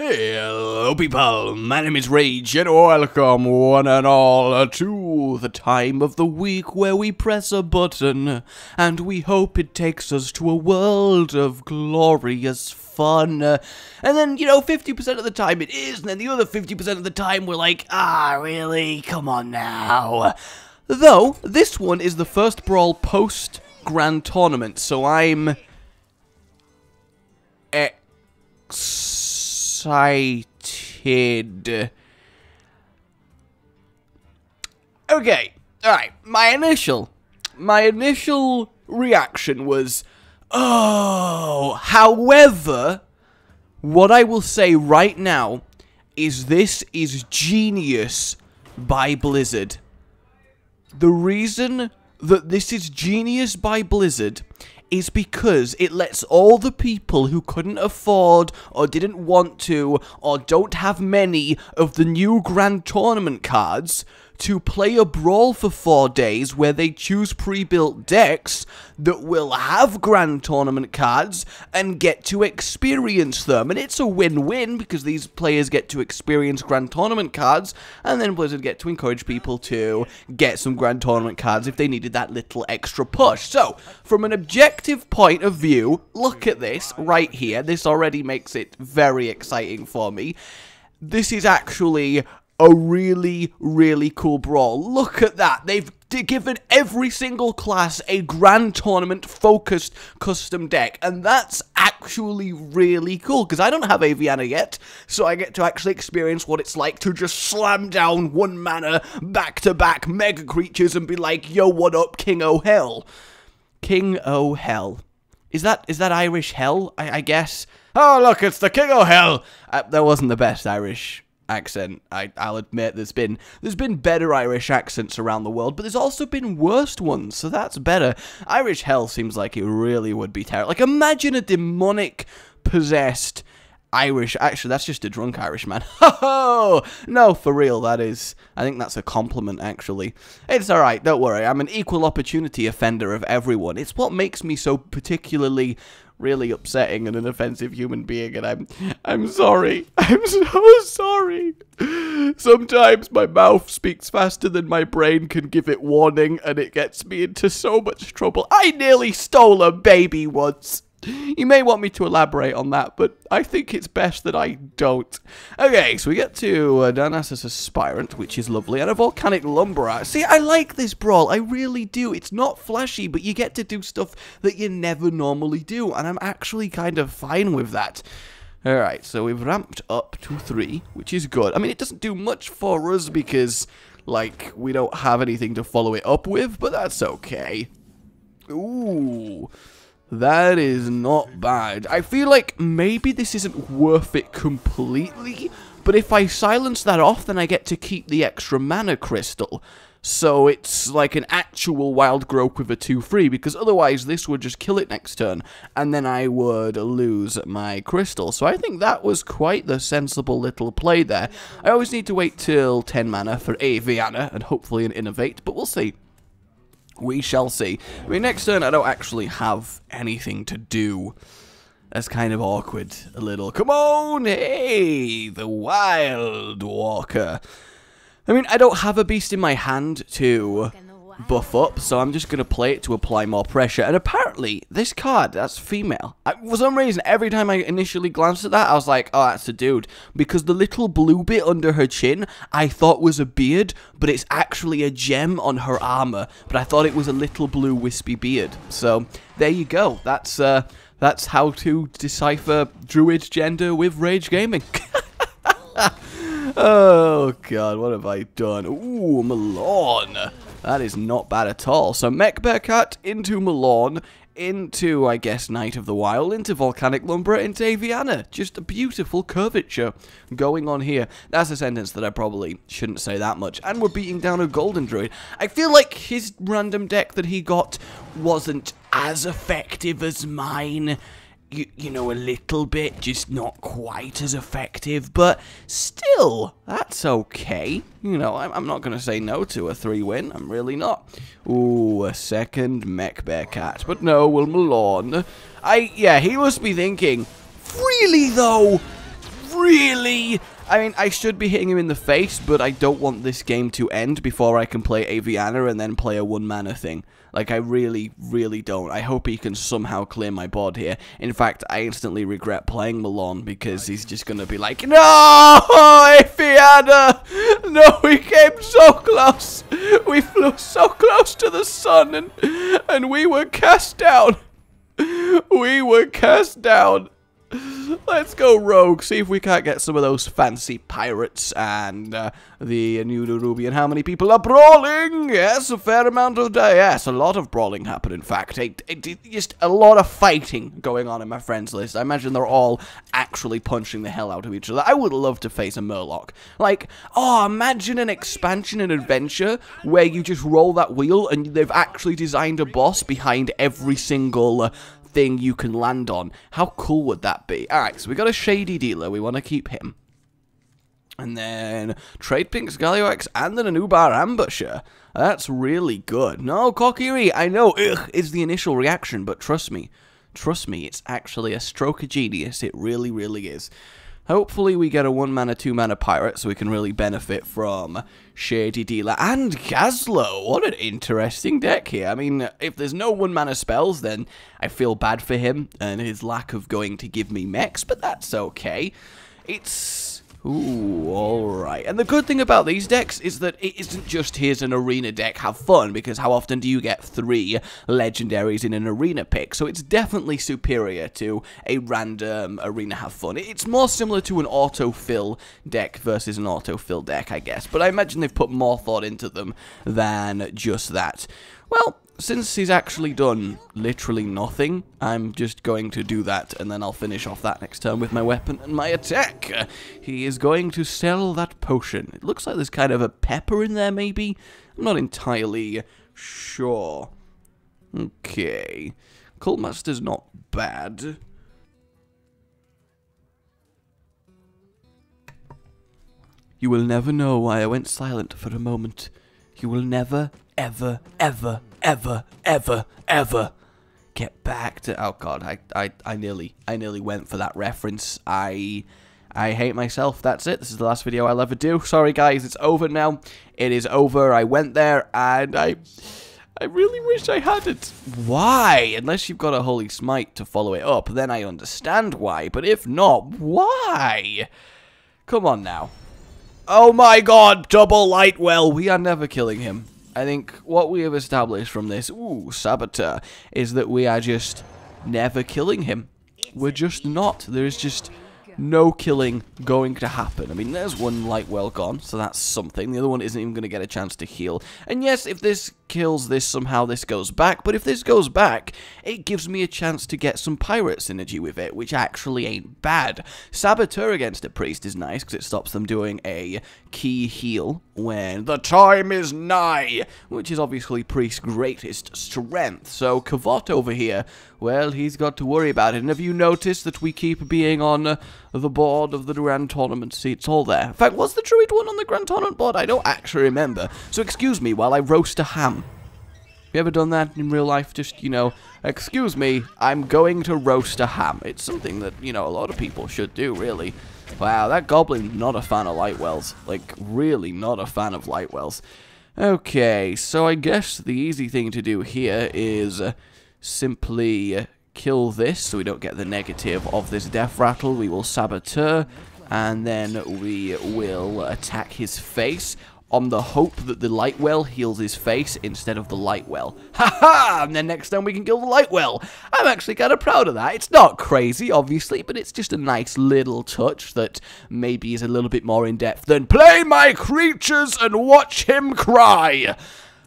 Hello people, my name is Rage and welcome one and all to the time of the week where we press a button and we hope it takes us to a world of glorious fun. And then, 50% of the time it is, and then the other 50% of the time we're like, really? Come on now. Though, this one is the first Brawl post-Grand Tournament, so I'm excited. Okay, alright, my initial reaction was, oh, however, what I will say right now is this is genius by Blizzard. The reason that this is genius by Blizzard is because it lets all the people who couldn't afford, or didn't want to, or don't have many of the new Grand Tournament cards to play a Brawl for 4 days where they choose pre-built decks that will have Grand Tournament cards and get to experience them. And it's a win-win because these players get to experience Grand Tournament cards, and then Blizzard get to encourage people to get some Grand Tournament cards if they needed that little extra push. So, from an objective point of view, look at this right here. This already makes it very exciting for me. This is actually a really, really cool Brawl. Look at that. They've given every single class a Grand Tournament focused custom deck, and that's actually really cool because I don't have Aviana yet, so I get to actually experience what it's like to just slam down 1 mana back-to-back mega creatures and be like, yo, what up, King O' Hell? King O' Hell. Is that Irish hell, I guess? Oh, look, it's the King O' Hell! That wasn't the best Irish accent. I'll admit there's been better Irish accents around the world, but there's also been worse ones, so that's better. Irish hell seems like it really would be terrible. Like, imagine a demonic possessed Irish. Actually, that's just a drunk Irishman. Ho-ho! No, for real, that is. I think that's a compliment, actually. It's alright, don't worry. I'm an equal opportunity offender of everyone. It's what makes me so particularly really upsetting and an offensive human being, and I'm sorry. I'm so sorry. Sometimes my mouth speaks faster than my brain can give it warning, and it gets me into so much trouble. I nearly stole a baby once. You may want me to elaborate on that, but I think it's best that I don't. Okay, so we get to Darnassus Aspirant, which is lovely, and a Volcanic Lumberer. See, I like this Brawl, I really do. It's not flashy, but you get to do stuff that you never normally do, and I'm actually kind of fine with that. Alright, so we've ramped up to 3, which is good. I mean, it doesn't do much for us because, like, we don't have anything to follow it up with, but that's okay. Ooh. That is not bad. I feel like maybe this isn't worth it completely, but if I silence that off, then I get to keep the extra mana crystal. So it's like an actual wild growth with a 2/3, because otherwise this would just kill it next turn, and then I would lose my crystal. So I think that was quite the sensible little play there. I always need to wait till 10 mana for Aviana, and hopefully an Innovate, but we'll see. We shall see. I mean, next turn I don't actually have anything to do. That's kind of awkward, a little. Come on, hey, the Wild Walker. I mean, I don't have a beast in my hand to buff up, so I'm just going to play it to apply more pressure. And apparently, this card, that's female. For some reason, every time I initially glanced at that, I was like, oh, that's a dude. Because the little blue bit under her chin, I thought was a beard, but it's actually a gem on her armor. But I thought it was a little blue wispy beard. So, there you go. That's how to decipher Druid gender with Rage Gaming. Oh, God, what have I done? Ooh, Milan. That is not bad at all. So, Mech Bearcat into Milan, into, I guess, Knight of the Wild, into Volcanic Lumberer, into Aviana. Just a beautiful curvature going on here. That's a sentence that I probably shouldn't say that much. And we're beating down a Golden Druid. I feel like his random deck that he got wasn't as effective as mine. You know, a little bit, just not quite as effective, but still, that's okay. You know, I'm not going to say no to a 3-win, I'm really not. Ooh, a second Mech Bearcat, but no, will Milan. Yeah, he must be thinking, really though? Really? I mean, I should be hitting him in the face, but I don't want this game to end before I can play Aviana and then play a 1-mana thing. Like, I really, really don't. I hope he can somehow clear my board here. In fact, I instantly regret playing Malone because he's just gonna be like, no, Aviana! No, we came so close. We flew so close to the sun and we were cast down. We were cast down. Let's go rogue, see if we can't get some of those fancy pirates and the new Ruby. And how many people are brawling? Yes, a fair amount of yes, a lot of brawling happened, in fact. Just a lot of fighting going on in my friends list. I imagine they're all actually punching the hell out of each other. I would love to face a Murloc. Like, oh, imagine an expansion and adventure where you just roll that wheel and they've actually designed a boss behind every single thing you can land on. How cool would that be? Alright, so we got a Shady Dealer. We want to keep him. And then Trade Pinks, Galiox, and then a Nubar Ambusher. That's really good. No, Kokiri, I know, ugh, is the initial reaction, but trust me, it's actually a stroke of genius. It really, really is. Hopefully we get a 1-mana, 2-mana pirate so we can really benefit from Shady Dealer and Gazlo. What an interesting deck here. I mean, if there's no 1-mana spells, then I feel bad for him and his lack of going to give me mechs, but that's okay. It's... ooh, alright. And the good thing about these decks is that it isn't just here's an arena deck, have fun, because how often do you get 3 legendaries in an arena pick? So it's definitely superior to a random arena have fun. It's more similar to an autofill deck versus an autofill deck, I guess. But I imagine they've put more thought into them than just that. Well, since he's actually done literally nothing, I'm just going to do that, and then I'll finish off that next turn with my weapon and my attack. He is going to sell that potion. It looks like there's kind of a pepper in there, maybe? I'm not entirely sure. Okay. Cultmaster's not bad. You will never know why I went silent for a moment. You will never, ever, ever, ever, ever, ever get back to... oh god, I nearly went for that reference. I hate myself. That's it. This is the last video I'll ever do. Sorry guys, it's over now. It is over. I went there and I really wish I hadn't. Why? Unless you've got a Holy Smite to follow it up, then I understand why. But if not, why? Come on now. Oh my god, double Lightwell. We are never killing him. I think what we have established from this, Saboteur, is that we are just never killing him. We're just not. There's just no killing going to happen. I mean, there's one Lightwell gone, so that's something. The other one isn't even going to get a chance to heal. And yes, if this kills this, somehow this goes back. But if this goes back, it gives me a chance to get some pirate synergy with it, which actually ain't bad. Saboteur against a priest is nice, because it stops them doing a key heal when the time is nigh, which is obviously priest's greatest strength. So Kavot over here, well, he's got to worry about it. And have you noticed that we keep being on the board of the Grand Tournament seats? All there. In fact, was the Druid one on the Grand Tournament board? I don't actually remember. So excuse me while I roast a ham. Have you ever done that in real life? Just, you know, excuse me, I'm going to roast a ham. It's something that, you know, a lot of people should do, really. Wow, that goblin, not a fan of Lightwells. Like, really not a fan of Lightwells. Okay, so I guess the easy thing to do here is simply kill this so we don't get the negative of this death rattle. We will Saboteur, and then we will attack his face on the hope that the Lightwell heals his face instead of the Lightwell. Ha-ha! And then next time we can kill the Lightwell. I'm actually kind of proud of that. It's not crazy, obviously, but it's just a nice little touch that maybe is a little bit more in-depth than play my creatures and watch him cry.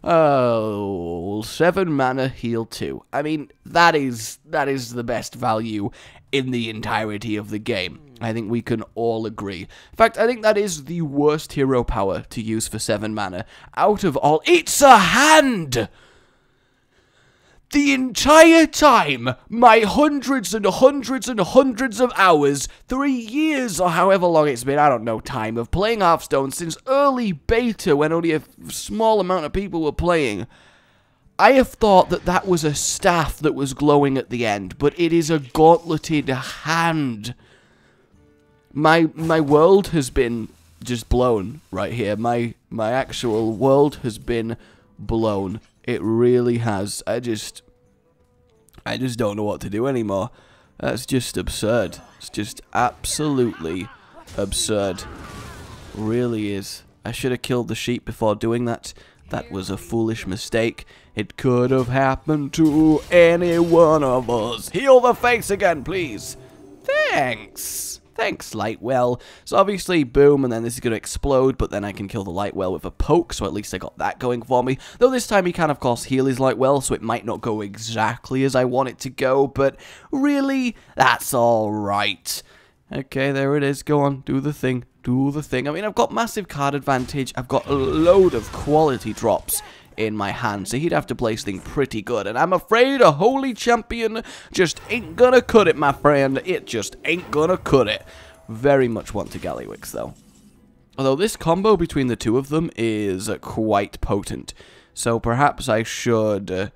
Oh, 7 mana, heal 2. I mean, that is the best value in the entirety of the game. I think we can all agree. In fact, I think that is the worst hero power to use for 7 mana. Out of all... it's a hand! The entire time, my hundreds and hundreds and hundreds of hours, 3 years or however long it's been, I don't know, time, of playing Hearthstone since early beta when only a small amount of people were playing, I have thought that that was a staff that was glowing at the end, but it is a gauntleted hand. My world has been just blown right here. My actual world has been blown. It really has. I just don't know what to do anymore. That's just absurd. It's just absolutely absurd. Really is. I should have killed the sheep before doing that. That was a foolish mistake. It could have happened to any one of us. Heal the face again, please. Thanks. Thanks, Lightwell. So obviously, boom, and then this is going to explode, but then I can kill the Lightwell with a poke, so at least I got that going for me. Though this time he can, of course, heal his Lightwell, so it might not go exactly as I want it to go, but really, that's alright. Okay, there it is. Go on, do the thing. Do the thing. I mean, I've got massive card advantage. I've got a load of quality drops in my hand, so he'd have to play this thing pretty good, and I'm afraid a holy champion just ain't gonna cut it, my friend. It just ain't gonna cut it. Very much want to Gallywix, though. Although this combo between the two of them is quite potent, so perhaps I should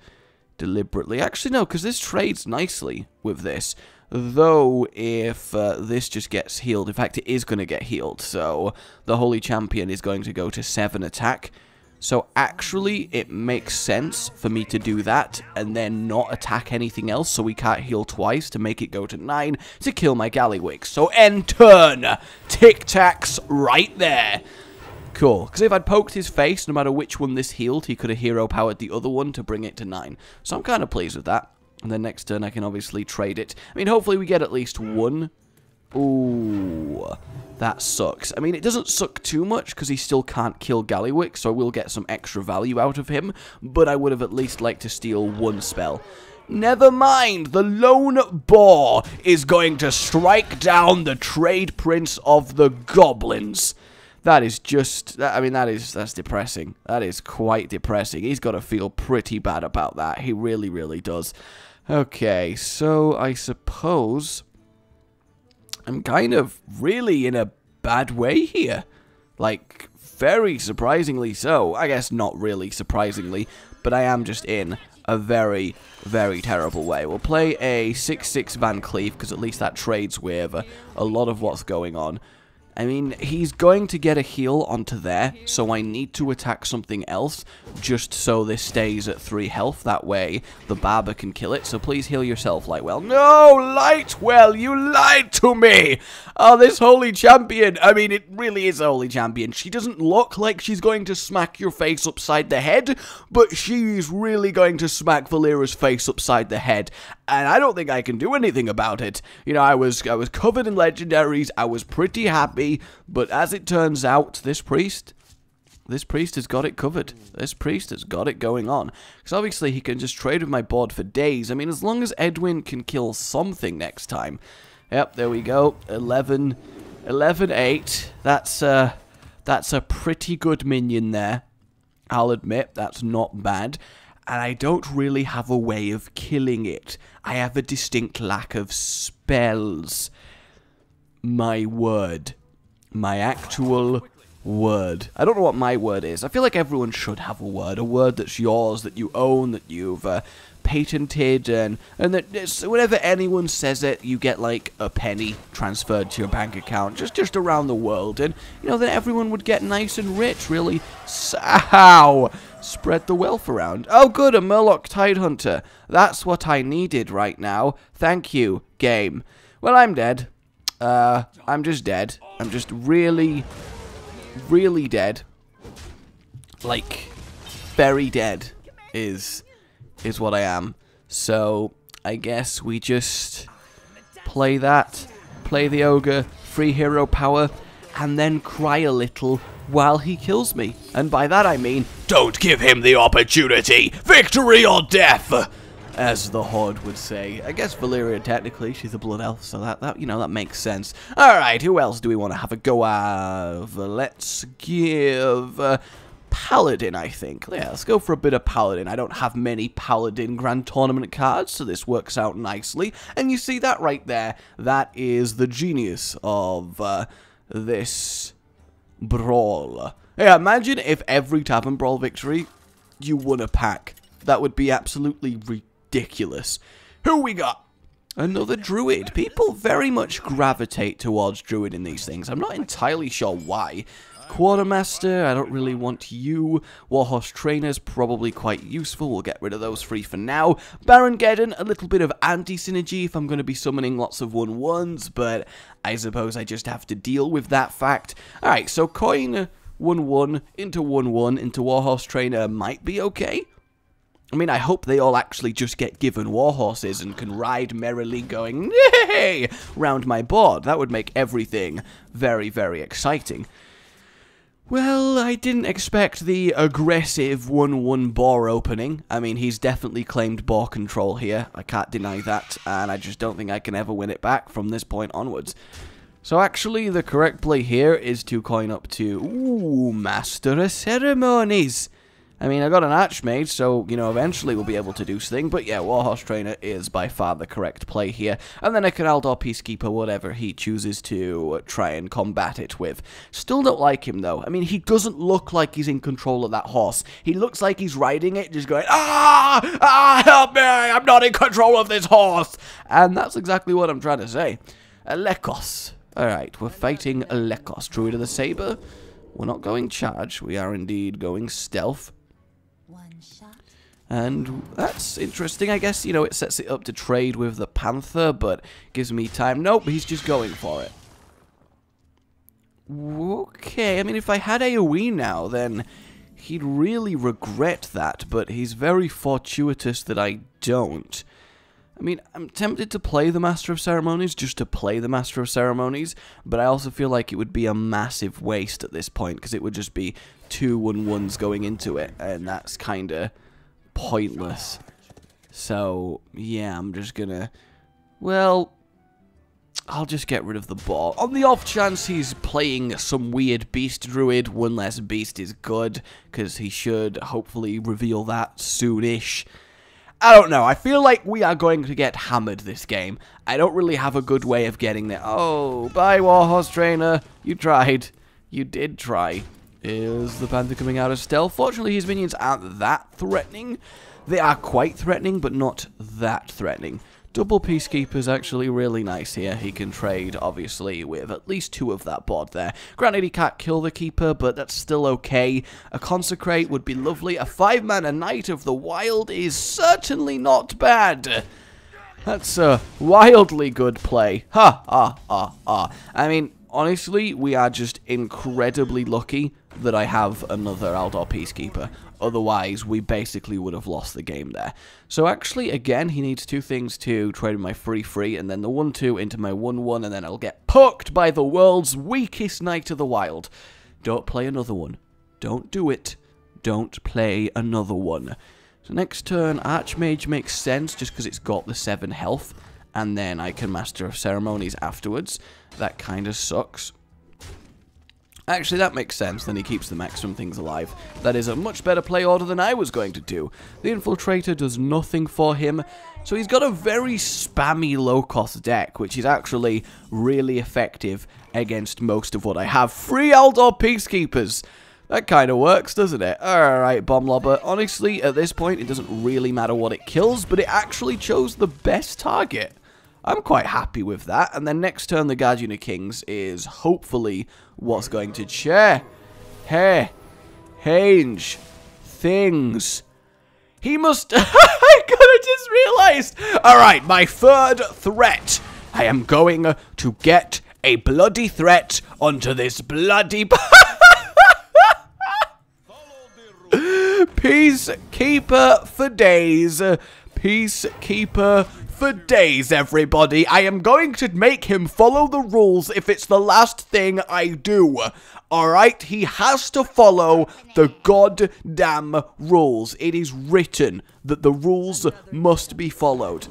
deliberately... Actually, no, because this trades nicely with this. Though, if this just gets healed, in fact, it is going to get healed, so the Holy Champion is going to go to 7 attack. So, actually, it makes sense for me to do that, and then not attack anything else, so we can't heal twice, to make it go to 9, to kill my Gallywix. So, end turn! Tic-tacs right there! Cool, because if I'd poked his face, no matter which one this healed, he could have hero-powered the other one to bring it to 9. So, I'm kind of pleased with that. And then next turn I can obviously trade it. I mean, hopefully we get at least one. Ooh, that sucks. I mean, it doesn't suck too much because he still can't kill Gallywix, so I will get some extra value out of him. But I would have at least liked to steal one spell. Never mind, the lone boar is going to strike down the trade prince of the goblins. That is just, I mean, that's depressing. That is quite depressing. He's got to feel pretty bad about that. He really, really does. Okay, so I suppose I'm kind of really in a bad way here. Like, very surprisingly so. I guess not really surprisingly, but I am just in a very, very terrible way. We'll play a 6/6 Van Cleef, because at least that trades with a lot of what's going on. I mean, he's going to get a heal onto there, so I need to attack something else, just so this stays at 3 health. That way, the barber can kill it, so please heal yourself, Lightwell. No, Lightwell, you lied to me! Oh, this holy champion, I mean, it really is a holy champion. She doesn't look like she's going to smack your face upside the head, but she's really going to smack Valera's face upside the head, and I don't think I can do anything about it. You know, I was covered in legendaries, I was pretty happy, but as it turns out, this priest has got it covered. This priest has got it going on. Because obviously he can just trade with my board for days. I mean, as long as Edwin can kill something next time. Yep, there we go. 11-8. That's a pretty good minion there. I'll admit, that's not bad. And I don't really have a way of killing it. I have a distinct lack of spells. My word. My actual word. I don't know what my word is. I feel like everyone should have a word that's yours, that you own, that you've patented, and that whenever anyone says it, you get like a penny transferred to your bank account, just around the world, and you know, then everyone would get nice and rich, really. So, spread the wealth around. Oh good, a Murloc Tidehunter. That's what I needed right now. Thank you, game. Well, I'm dead. I'm just dead. I'm just really, really dead. Like, very dead is what I am. So, I guess we just play that, play the ogre, free hero power, and then cry a little while he kills me. And by that I mean, don't give him the opportunity! Victory or death! As the Horde would say. I guess Valeria, technically, she's a blood elf, so that you know, that makes sense. Alright, who else do we want to have a go of? Let's give Paladin, I think. Yeah, let's go for a bit of Paladin. I don't have many Paladin Grand Tournament cards, so this works out nicely. And you see that right there? That is the genius of this brawl. Yeah, imagine if every Tavern Brawl victory, you won a pack. That would be absolutely ridiculous. Who we got? Another Druid. People very much gravitate towards Druid in these things. I'm not entirely sure why. Quartermaster, I don't really want you. Warhorse Trainer's probably quite useful. We'll get rid of those three for now. Baron Geddon, a little bit of anti-synergy if I'm going to be summoning lots of 1/1s, but I suppose I just have to deal with that fact. Alright, so coin 1/1 into 1/1 into Warhorse Trainer might be okay. I mean, I hope they all actually just get given warhorses and can ride merrily going, yay, round my board. That would make everything very, very exciting. Well, I didn't expect the aggressive 1/1 boar opening. I mean, he's definitely claimed boar control here. I can't deny that, and I just don't think I can ever win it back from this point onwards. So actually, the correct play here is to coin up to, ooh, Master of Ceremonies. I mean, I got an Archmage, so, you know, eventually we'll be able to do something. But yeah, Warhorse Trainer is by far the correct play here. And then I can Aldor Peacekeeper whatever he chooses to try and combat it with. Still don't like him, though. I mean, he doesn't look like he's in control of that horse. He looks like he's riding it, just going, help me, I'm not in control of this horse. And that's exactly what I'm trying to say. Lekos. Alright, we're fighting Lekos. Druid of the Saber. We're not going charge. We are indeed going stealth. And that's interesting, I guess. You know, it sets it up to trade with the Panther, but gives me time. Nope, he's just going for it. Okay, I mean, if I had AoE now, then he'd really regret that, but he's very fortuitous that I don't. I mean, I'm tempted to play the Master of Ceremonies just to play the Master of Ceremonies, but I also feel like it would be a massive waste at this point, because it would just be 2 1/1s going into it, and that's kind of pointless. So, yeah, I'm just gonna... Well, I'll just get rid of the boar. On the off chance he's playing some weird beast druid, one less beast is good, because he should hopefully reveal that soonish. I don't know, I feel like we are going to get hammered this game. I don't really have a good way of getting there. Oh, bye Warhorse Trainer. You tried. You did try. Is the Panther coming out of stealth? Fortunately, his minions aren't that threatening. They are quite threatening, but not that threatening. Double Peacekeeper's actually really nice here. He can trade, obviously, with at least 2 of that board there. Granted, he can't kill the Keeper, but that's still okay. A Consecrate would be lovely. A 5-mana Knight of the Wild is certainly not bad. That's a wildly good play. Ha, ha, ha, ha. I mean, honestly, we are just incredibly lucky that I have another Aldor Peacekeeper. Otherwise, we basically would have lost the game there. So actually, again, he needs 2 things to trade my 3/3, and then the 1/2 into my 1/1, and then I'll get poked by the world's weakest Knight of the Wild. Don't play another one. Don't do it. Don't play another one. So next turn, Archmage makes sense, just because it's got the 7 health, and then I can Master of Ceremonies afterwards. That kind of sucks. Actually, that makes sense, then he keeps the maximum things alive. That is a much better play order than I was going to do. The Infiltrator does nothing for him, so he's got a very spammy low-cost deck, which is actually really effective against most of what I have. 3 Aldor Peacekeepers! That kind of works, doesn't it? Alright, Bomb Lobber. Honestly, at this point, it doesn't really matter what it kills, but it actually chose the best target. I'm quite happy with that. And then next turn, the Guardian of Kings is hopefully what's going to change things. He must... I could have just realized. Alright, my 3rd threat. I am going to get a bloody threat onto this bloody... Peacekeeper for days. Peacekeeper for days, everybody. I am going to make him follow the rules if it's the last thing I do. Alright? He has to follow the goddamn rules. It is written that the rules must be followed.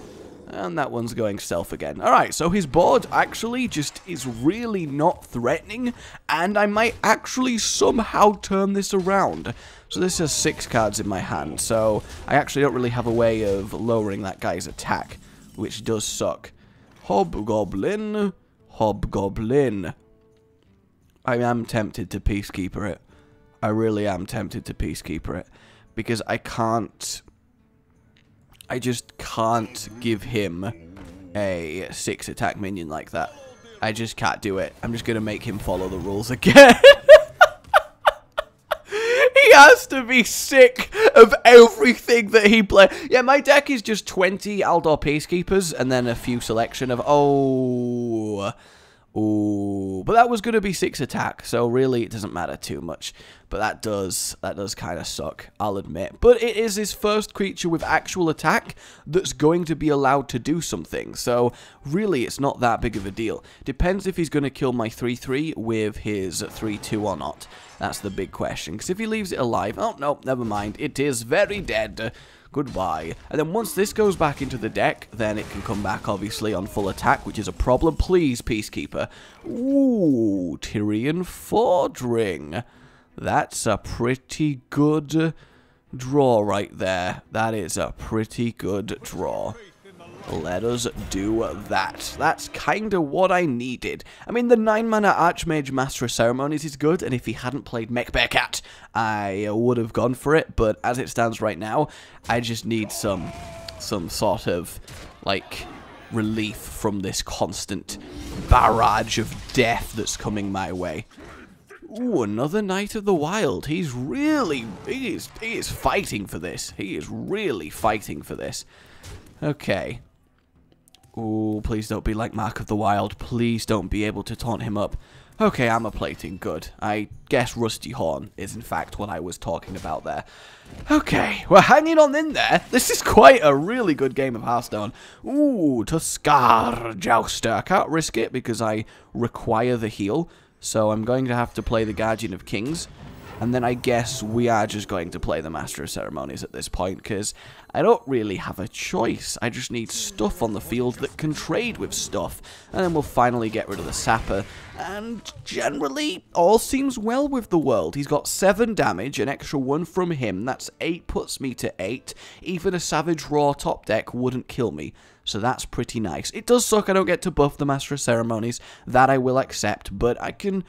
And that one's going stealth again. Alright, so his board actually just is really not threatening, and I might actually somehow turn this around. So this has 6 cards in my hand, so I actually don't really have a way of lowering that guy's attack, which does suck. Hobgoblin. Hobgoblin. I am tempted to Peacekeeper it. I really am tempted to Peacekeeper it, because I just can't give him a 6 attack minion like that. I just can't do it. I'm just going to make him follow the rules again. He has to be sick of everything that he plays. Yeah, my deck is just 20 Aldor Peacekeepers and then a few selection of... Ooh, but that was going to be 6 attack, so really it doesn't matter too much. But that does kind of suck, I'll admit. But it is his first creature with actual attack that's going to be allowed to do something. So really it's not that big of a deal. Depends if he's going to kill my 3-3 with his 3-2 or not. That's the big question. Because if he leaves it alive, oh no, never mind. It is very dead. Goodbye. And then once this goes back into the deck, then it can come back, obviously, on full attack, which is a problem. Please, Peacekeeper. Ooh, Tyrian Fordring. That's a pretty good draw right there. That is a pretty good draw. Let us do that. That's kind of what I needed. I mean, the 9-mana Archmage Master of Ceremonies is good, and if he hadn't played Mech Bear Cat, I would have gone for it, but as it stands right now, I just need some sort of, like, relief from this constant barrage of death that's coming my way. Ooh, another Knight of the Wild. He is fighting for this. He is really fighting for this. Okay. Ooh, please don't be like Mark of the Wild. Please don't be able to taunt him up. Okay, armor plating, good. I guess Rusty Horn is in fact what I was talking about there. Okay, we're hanging on in there. This is quite a really good game of Hearthstone. Ooh, Tuskar Jouster. I can't risk it because I require the heal. So I'm going to have to play the Guardian of Kings. And then I guess we are just going to play the Master of Ceremonies at this point, because I don't really have a choice. I just need stuff on the field that can trade with stuff. And then we'll finally get rid of the Sapper. And generally, all seems well with the world. He's got 7 damage, an extra 1 from him. That's 8, puts me to 8. Even a Savage Raw top deck wouldn't kill me. So that's pretty nice. It does suck I don't get to buff the Master of Ceremonies. That I will accept, but I can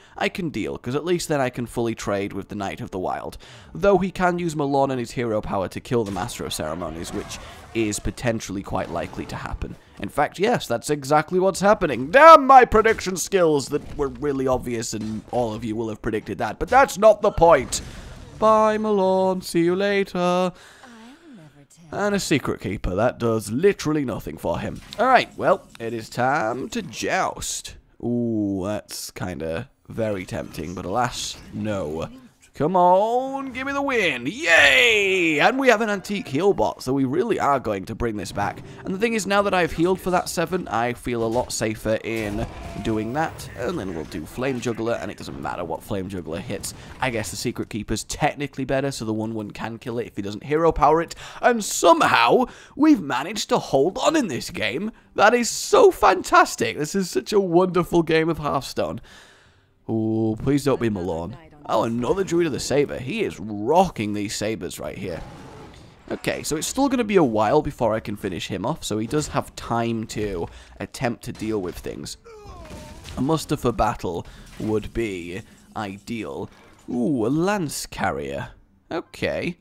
deal, because at least then I can fully trade with the Knight of the Wild. Though he can use Malon and his hero power to kill the Master of Ceremonies, which is potentially quite likely to happen. In fact, yes, that's exactly what's happening. Damn my prediction skills that were really obvious, and all of you will have predicted that. But that's not the point. Bye, Malon. See you later. And a Secret Keeper. That does literally nothing for him. Alright, well, it is time to joust. Ooh, that's kind of very tempting, but alas, no. Come on, give me the win. Yay! And we have an Antique Heal bot, so we really are going to bring this back. And the thing is, now that I've healed for that 7, I feel a lot safer in doing that. And then we'll do Flame Juggler, and it doesn't matter what Flame Juggler hits. I guess the Secret Keeper's technically better, so the 1/1 can kill it if he doesn't hero power it. And somehow, we've managed to hold on in this game. That is so fantastic. This is such a wonderful game of Hearthstone. Ooh, please don't be Malone. Oh, another Druid of the Saber. He is rocking these sabers right here. Okay, so it's still going to be a while before I can finish him off, so he does have time to attempt to deal with things. A muster for battle would be ideal. Ooh, a Lance Carrier. Okay.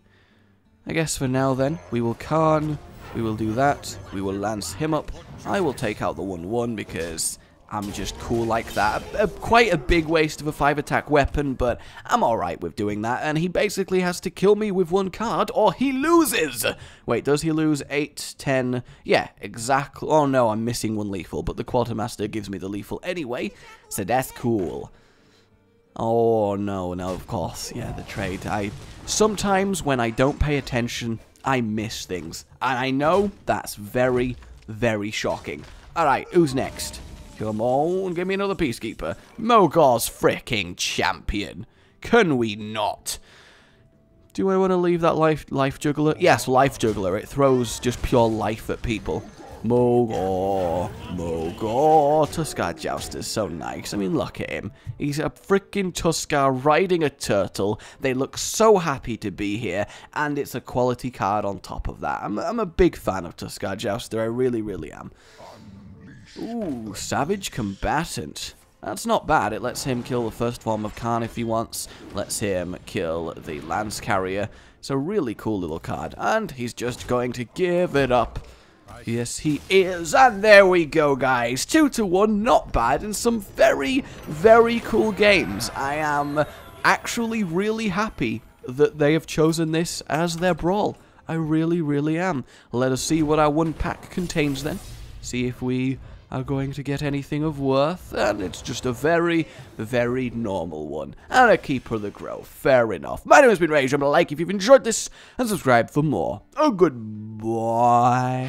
I guess for now then, we will Karn, we will do that, we will lance him up. I will take out the 1/1 because I'm just cool like that. Quite a big waste of a 5-attack weapon, but I'm alright with doing that, and he basically has to kill me with 1 card, or he loses! Wait, does he lose 8, 10? Yeah, exactly. Oh no, I'm missing 1 lethal, but the Quartermaster gives me the lethal anyway, so that's cool. Oh no, of course, yeah, the trade. Sometimes when I don't pay attention, I miss things, and I know that's very, very shocking. Alright, who's next? Come on, give me another Peacekeeper. Mogor's fricking champion. Can we not? Do I want to leave that life juggler? Yes, life juggler. It throws just pure life at people. Mogor. Tuskar Jouster's so nice. I mean, look at him. He's a freaking Tuskar riding a turtle. They look so happy to be here, and it's a quality card on top of that. I'm a big fan of Tuskar Jouster. I really, really am. Ooh, Savage Combatant. That's not bad. It lets him kill the first form of Karn if he wants. Lets him kill the Lance Carrier. It's a really cool little card. And he's just going to give it up. Yes, he is. And there we go, guys. 2-1, not bad, and some very, very cool games. I am actually really happy that they have chosen this as their brawl. I really, really am. Let us see what our one pack contains then. See if we are going to get anything of worth. And it's just a very, very normal one. And a Keeper of the Grove. Fair enough. My name has been Rage. Remember to like if you've enjoyed this and subscribe for more. Oh, goodbye.